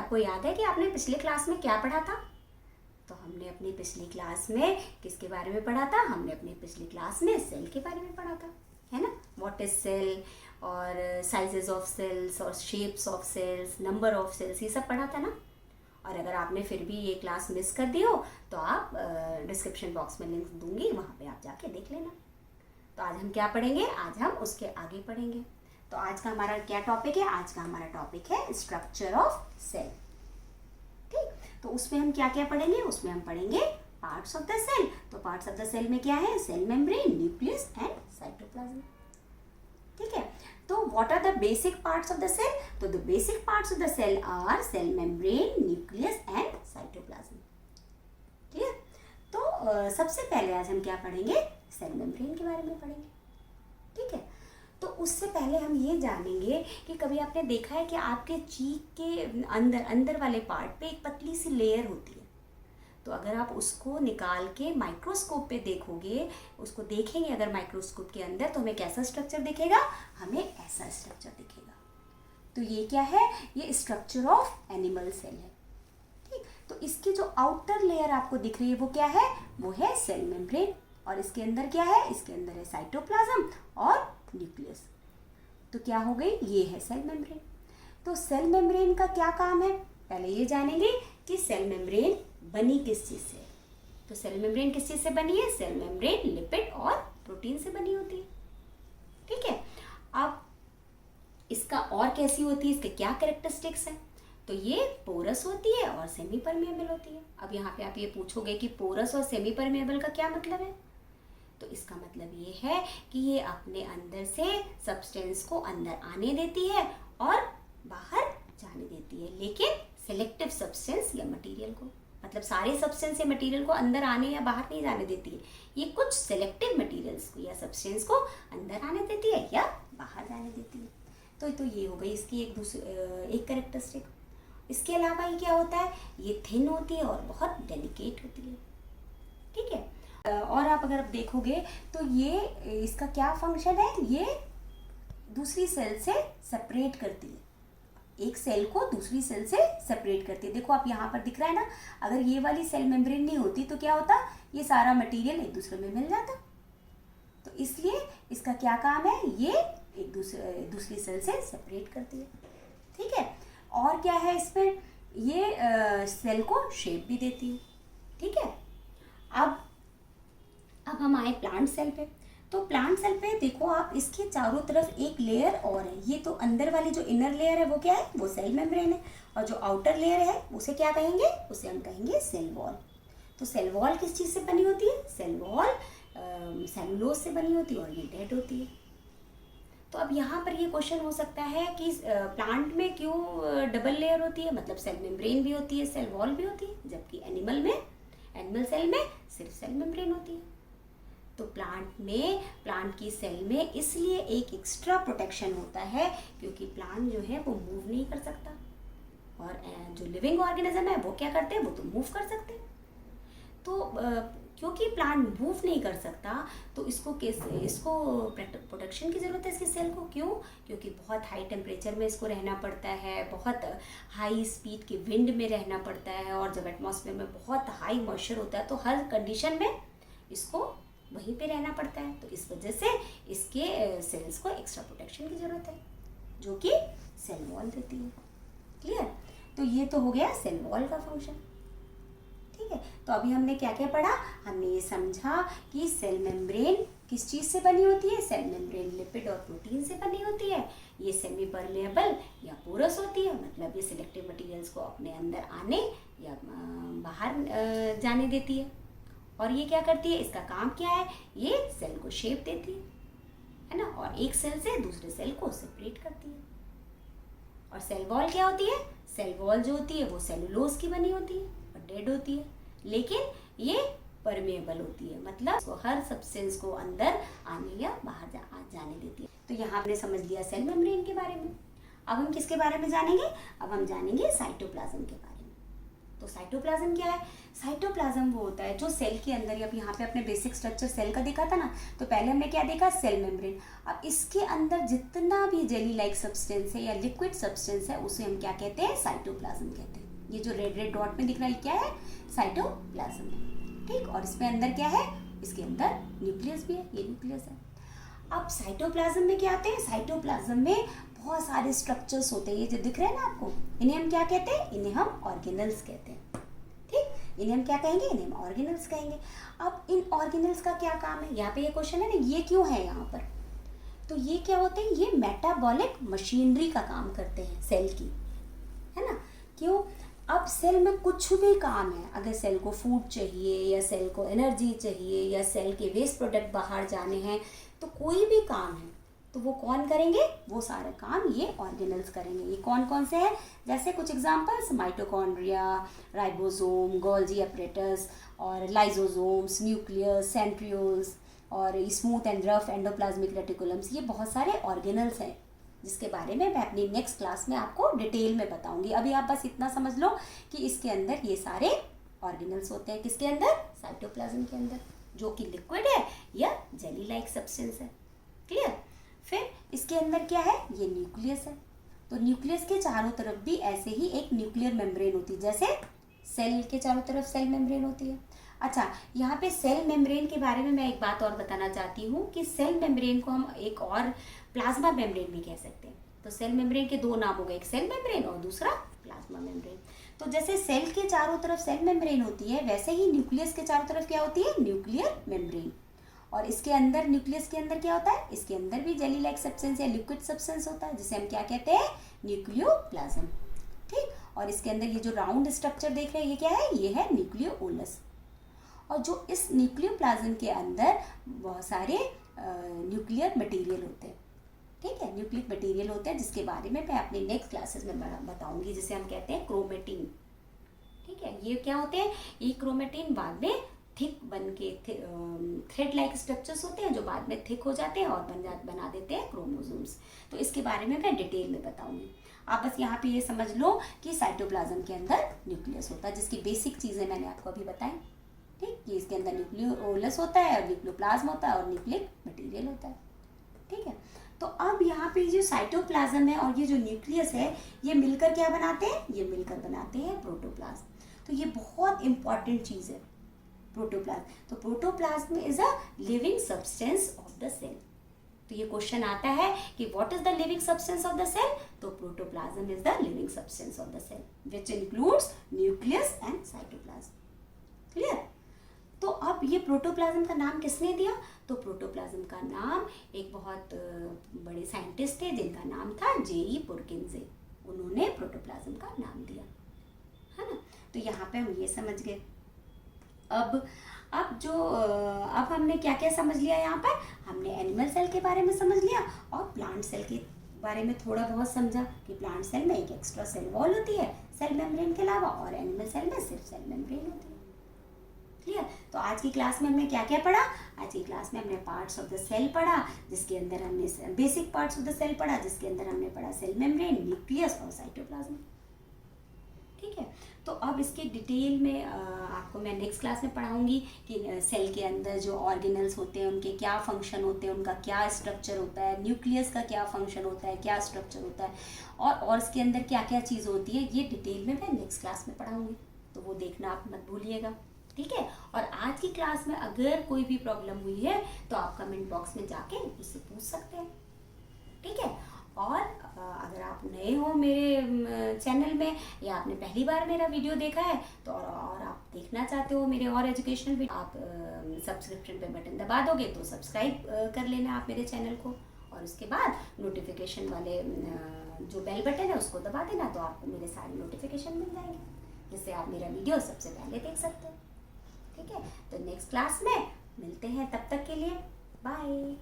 आपको याद है कि आपने पिछले क्लास में क्या पढ़ा था? तो हमने अपनी पिछली क्लास में किसके बारे में पढ़ा था? हमने अपनी पिछली क्लास में सेल के बारे में पढ़ा था, है ना? व्हाट इज सेल, और साइजेस ऑफ सेल्स और shapes of cells, number of cells, ये सब पढ़ा था ना। और अगर आपने फिर भी ये क्लास मिस कर दी हो तो आप डिस्क्रिप्शन बॉक्स में लिंक दूंगी, वहाँ पे आप जाके देख लेना। तो आज हम क्या पढ़ेंगे? आज हम उसके आगे पढ़ेंगे। तो आज का हमारा क्या टॉपिक है? आज का हमारा टॉपिक है स्ट्रक्चर ऑफ सेल। ठीक, तो उसमें हम क्या क्या पढ़ेंगे? उसमें हम पढ़ेंगे पार्ट्स ऑफ द सेल। तो पार्ट्स ऑफ द सेल में क्या है? Cell membrane, nucleus and cytoplasm. ठीक है, तो what are the basic parts of the cell? तो the basic parts of the cell are cell membrane, nucleus and cytoplasm. Clear? तो सबसे पहले आज हम क्या पढ़ेंगे? सेल मेम्ब्रेन के बारे में पढ़ेंगे। ठीक है, तो उससे पहले हम ये जानेंगे कि कभी आपने देखा है कि आपके चीक के अंदर वाले पार्ट पे एक पतली सी लेयर होती है। तो अगर आप उसको निकाल के माइक्रोस्कोप पे देखोगे, उसको देखेंगे अगर माइक्रोस्कोप के अंदर, तो हमें कैसा स्ट्रक्चर दिखेगा? हमें ऐसा स्ट्रक्चर दिखेगा। तो ये क्या है? ये स्ट्रक्चर ऑफ एनिमल सेल है। ठीक, तो इसकी जो आउटर लेयर आपको दिख रही है वो क्या है? वो है सेल मेम्ब्रेन। और इसके अंदर क्या है? इसके अंदर है साइटोप्लाज्म और न्यूक्लियस। तो क्या हो गई? ये है सेल मेम्ब्रेन। तो सेल मेम्ब्रेन का क्या काम है? पहले ये जानेंगे कि सेल मेम्ब्रेन बनी किस चीज से। तो सेल मेम्ब्रेन किस चीज से बनी है? सेल मेम्ब्रेन लिपिड और प्रोटीन से बनी होती है। ठीक है, अब इसका और कैसी होती है, इसके क्या कैरेक्टरिस्टिक्स हैं? तो ये पोरस होती है और सेमी परमेबल होती है। अब यहाँ पे आप ये पूछोगे कि पोरस और सेमी परमेबल का क्या मतलब है? तो इसका मतलब ये है कि ये अपने अंदर से सब्सटेंस को अंदर आने देती है और बाहर जाने देती है, लेकिन सिलेक्टिव सब्सटेंस या मटेरियल को, मतलब सारे सब्सटेंस या मटेरियल को अंदर आने या बाहर नहीं जाने देती है। ये कुछ सिलेक्टिव मटेरियल्स को या सब्सटेंस को अंदर आने देती है या बाहर जाने देती है। तो ये हो गई इसकी एक कैरेक्टरिस्टिक। इसके अलावा ये क्या होता है? ये थिन होती है और बहुत डेलिकेट होती है। ठीक है, और आप अगर देखोगे तो ये इसका क्या फंक्शन है? ये दूसरी सेल से सेपरेट करती है, एक सेल को दूसरी सेल से सेपरेट करती है। देखो आप यहाँ पर दिख रहा है ना, अगर ये वाली सेल मेम्ब्रेन नहीं होती तो क्या होता? ये सारा मटेरियल एक दूसरे में मिल जाता। तो इसलिए इसका क्या काम है? ये एक दूसरी सेल से सेपरेट करती है। ठीक है, और क्या है इसमें? ये सेल को शेप भी देती है। ठीक है, अब हम आए प्लांट सेल पे। तो प्लांट सेल पे देखो आप, इसके चारों तरफ एक लेयर और है। ये तो अंदर वाली जो इनर लेयर है वो क्या है? वो सेल मेम्ब्रेन है। और जो आउटर लेयर है उसे क्या कहेंगे? उसे हम कहेंगे सेल वॉल। तो सेल वॉल किस चीज़ से बनी होती है? सेल वॉल सेलुलोज से बनी होती है और ये डेड होती है। तो अब यहाँ पर ये क्वेश्चन हो सकता है कि प्लांट में क्यों डबल लेयर होती है? मतलब सेल मेम्ब्रेन भी होती है, सेल वॉल भी होती है, जबकि एनिमल सेल में सिर्फ सेल मेम्ब्रेन होती है। तो प्लांट की सेल में इसलिए एक एक्स्ट्रा प्रोटेक्शन होता है क्योंकि प्लांट जो है वो मूव नहीं कर सकता, और जो लिविंग ऑर्गेनिज्म है वो क्या करते हैं? वो तो मूव कर सकते हैं। तो क्योंकि प्लांट मूव नहीं कर सकता तो इसको प्रोटेक्शन की ज़रूरत है इसकी सेल को। क्यों? क्योंकि बहुत हाई टेम्परेचर में इसको रहना पड़ता है, बहुत हाई स्पीड के विंड में रहना पड़ता है, और जब एटमॉस्फेयर में बहुत हाई मॉइस्चर होता है तो हर कंडीशन में इसको वहीं पे रहना पड़ता है। तो इस वजह से इसके सेल्स को एक्स्ट्रा प्रोटेक्शन की ज़रूरत है, जो कि सेल वॉल देती है। क्लियर? तो ये तो हो गया सेल वॉल का फंक्शन। ठीक है, तो अभी हमने क्या क्या पढ़ा? हमने ये समझा कि सेल मेम्ब्रेन किस चीज़ से बनी होती है? सेल मेम्ब्रेन लिपिड और प्रोटीन से बनी होती है। ये सेमी परमेबल या पोरस होती है, मतलब ये सिलेक्टिव मटेरियल्स को अपने अंदर आने या बाहर जाने देती है। और ये क्या करती है? इसका काम क्या है? ये सेल को शेप देती है ना, और एक सेल से दूसरे सेल को सेपरेट करती है। और सेल वॉल क्या होती है? सेल वॉल जो होती है वो सेलुलोज की बनी होती है और डेड होती है, लेकिन ये परमेबल होती है, मतलब तो हर सब्सटेंस को अंदर आने या बाहर जाने देती है। तो यहाँ हमने समझ लिया सेल मेम्ब्रेन के बारे में। अब हम किसके बारे में जानेंगे? अब हम जानेंगे साइटोप्लाज्म के बारे में। तो साइटोप्लाज्म क्या है? साइटोप्लाज्म वो होता है जो सेल के अंदर, अब यहाँ पे अपने बेसिक स्ट्रक्चर सेल का देखा था ना, तो पहले हमने क्या देखा? Cell membrane. अब इसके अंदर जितना भी जेली लाइक सब्सटेंस है या लिक्विड सब्सटेंस है उसे हम क्या कहते हैं? साइटोप्लाज्म कहते हैं। ये जो रेड रेड डॉट में दिख रहा है क्या है? साइटोप्लाज्म है। ठीक, और इसमें अंदर क्या है? इसके अंदर न्यूक्लियस भी है, ये न्यूक्लियस है। अब साइटोप्लाज्म में क्या आते हैं? साइटोप्लाज्म में बहुत सारे स्ट्रक्चर्स होते हैं, ये जो दिख रहे हैं ना आपको, इन्हें हम क्या कहते हैं? इन्हें हम ऑर्गेनल्स कहते हैं। ठीक, इन्हें हम क्या कहेंगे? इन्हें हम ऑर्गेनल्स कहेंगे। अब इन ऑर्गेनल्स का क्या काम है? यहाँ पे ये क्वेश्चन है ना, ये क्यों है यहाँ पर? तो ये क्या होते हैं? ये मेटाबॉलिक मशीनरी का काम करते हैं सेल की, है ना। क्यों? अब सेल में कुछ भी काम है, अगर सेल को फूड चाहिए या सेल को एनर्जी चाहिए या सेल के वेस्ट प्रोडक्ट बाहर जाने हैं, तो कोई भी काम है तो वो कौन करेंगे? वो सारे काम ये ऑर्गेनल्स करेंगे। ये कौन कौन से हैं? जैसे कुछ examples, mitochondria, ribosome, Golgi apparatus और लाइसोसोम्स, न्यूक्लियस, सेंट्रियोल्स और smooth and rough endoplasmic reticulums, ये बहुत सारे ऑर्गेनल्स हैं जिसके बारे में मैं अपनी नेक्स्ट क्लास में आपको डिटेल में बताऊंगी। अभी आप बस इतना समझ लो कि इसके अंदर ये सारे ऑर्गेनल्स होते हैं। किसके अंदर? साइटोप्लाज्म के अंदर, जो कि लिक्विड है या जेली लाइक सब्सटेंस है। क्लियर? फिर इसके अंदर क्या है? ये न्यूक्लियस है। तो न्यूक्लियस के चारों तरफ भी ऐसे ही एक न्यूक्लियर मेम्ब्रेन होती है, जैसे सेल के चारों तरफ सेल मेम्ब्रेन होती है। अच्छा, यहाँ पे सेल मेम्ब्रेन के बारे में मैं एक बात और बताना चाहती हूँ कि सेल मेम्ब्रेन को हम एक और प्लाज्मा मेम्ब्रेन भी कह सकते हैं। तो सेल मेम्ब्रेन के दो नाम हो गए, एक सेल मेम्ब्रेन और दूसरा प्लाज्मा मेम्ब्रेन। तो जैसे सेल के चारों तरफ सेल मेम्ब्रेन होती है, वैसे ही न्यूक्लियस के चारों तरफ क्या होती है? Nuclear membrane. और इसके अंदर, न्यूक्लियस के अंदर क्या होता है? इसके अंदर भी जेली लाइक सब्सटेंस या लिक्विड सब्सटेंस होता है, जिसे हम क्या कहते हैं? न्यूक्लियोप्लाज्म। ठीक, और इसके अंदर ये जो राउंड स्ट्रक्चर देख रहे हैं, ये क्या है? ये है न्यूक्लियोलस। और जो इस न्यूक्लियोप्लाज्म के अंदर बहुत सारे न्यूक्लियर मटेरियल होते हैं। ठीक है, न्यूक्लिक मटेरियल होते हैं, जिसके बारे में मैं अपनी नेक्स्ट क्लासेस में बताऊंगी, जिसे हम कहते हैं क्रोमेटिन। ठीक है, ये क्या होते हैं? ये क्रोमेटिन बाद में थिक बन के थ्रेड लाइक स्ट्रक्चर्स होते हैं, जो बाद में थिक हो जाते हैं और बना देते हैं क्रोमोसोम्स। तो इसके बारे में मैं डिटेल में बताऊंगी। आप बस यहाँ पे ये समझ लो कि साइटोप्लाज्म के अंदर न्यूक्लियस होता है, जिसकी बेसिक चीज़ें मैंने आपको अभी बताई। ठीक, कि इसके अंदर न्यूक्लियोलस होता है और न्यूक्लियोप्लाज्म होता है और न्यूक्लिक मटेरियल होता है। ठीक है, तो अब यहाँ पे जो साइटोप्लाज्म है और ये जो न्यूक्लियस है, ये मिलकर क्या बनाते हैं? ये मिलकर बनाते हैं प्रोटोप्लाज्म। तो ये बहुत इंपॉर्टेंट चीज़ है प्रोटोप्लाज्म। तो protoplasm is a living substance of the cell. तो ये क्वेश्चन आता है कि what is the living substance of the cell? तो protoplasm is the living substance of the cell which includes nucleus and cytoplasm. Clear? तो अब ये protoplasm का नाम किसने दिया? तो प्रोटोप्लाज्म का नाम एक बहुत बड़े साइंटिस्ट थे जिनका नाम था J.E. पुरकिंजे। उन्होंने प्रोटोप्लाज्म का नाम दिया, है ना। तो यहाँ पे हम ये समझ गए। अब हमने क्या क्या समझ लिया? यहाँ पर हमने एनिमल सेल के बारे में समझ लिया और प्लांट सेल के बारे में थोड़ा बहुत समझा कि प्लांट सेल में एक एक्स्ट्रा सेल वॉल होती है सेल मेम्ब्रेन के अलावा, और एनिमल सेल में सिर्फ सेल मेम्ब्रेन होती है। क्लियर? तो आज की क्लास में हमने क्या क्या पढ़ा? आज की क्लास में हमने पार्ट्स ऑफ द सेल पढ़ा, जिसके अंदर हमने basic parts of the cell पढ़ा, जिसके अंदर हमने पढ़ा सेल मेम्ब्रेन, न्यूक्लियस और साइटोप्लाज्म। ठीक है, तो अब इसके डिटेल में आपको मैं नेक्स्ट क्लास में पढ़ाऊंगी कि सेल के अंदर जो ऑर्गेनल्स होते हैं उनके क्या फंक्शन होते हैं, उनका क्या स्ट्रक्चर होता है, न्यूक्लियस का क्या फंक्शन होता है, क्या स्ट्रक्चर होता है, और इसके अंदर क्या क्या चीज़ होती है, ये डिटेल में मैं नेक्स्ट क्लास में पढ़ाऊंगी। तो वो देखना आप मत भूलिएगा। ठीक है, और आज की क्लास में अगर कोई भी प्रॉब्लम हुई है तो आप कमेंट बॉक्स में जाके मुझसे पूछ सकते हैं। ठीक है, और अगर आप नए हो मेरे चैनल में या आपने पहली बार मेरा वीडियो देखा है तो और आप देखना चाहते हो मेरे और एजुकेशनल वीडियो, आप सब्सक्रिप्शन पे बटन दबा दोगे तो सब्सक्राइब कर लेना आप मेरे चैनल को, और उसके बाद नोटिफिकेशन वाले जो बेल बटन है उसको दबा देना, तो आपको मेरे सारे नोटिफिकेशन मिल जाएंगे, जिससे आप मेरा वीडियो सबसे पहले देख सकते हैं। ठीक है, तो नेक्स्ट क्लास में मिलते हैं, तब तक के लिए बाय।